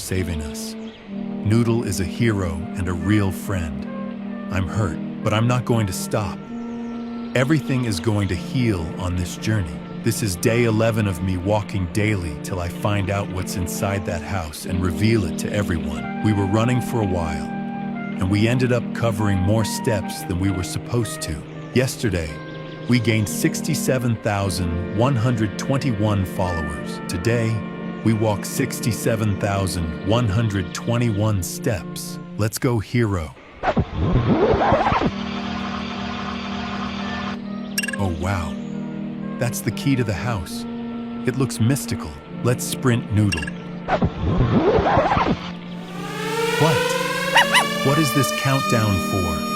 saving us. Noodle is a hero and a real friend. I'm hurt, but I'm not going to stop. Everything is going to heal on this journey. This is day 11 of me walking daily till I find out what's inside that house and reveal it to everyone. We were running for a while, and we ended up covering more steps than we were supposed to. Yesterday, we gained 67,121 followers. Today, we walk 67,121 steps. Let's go, hero. Oh wow, that's the key to the house. It looks mystical. Let's sprint, Noodle. What? What is this countdown for?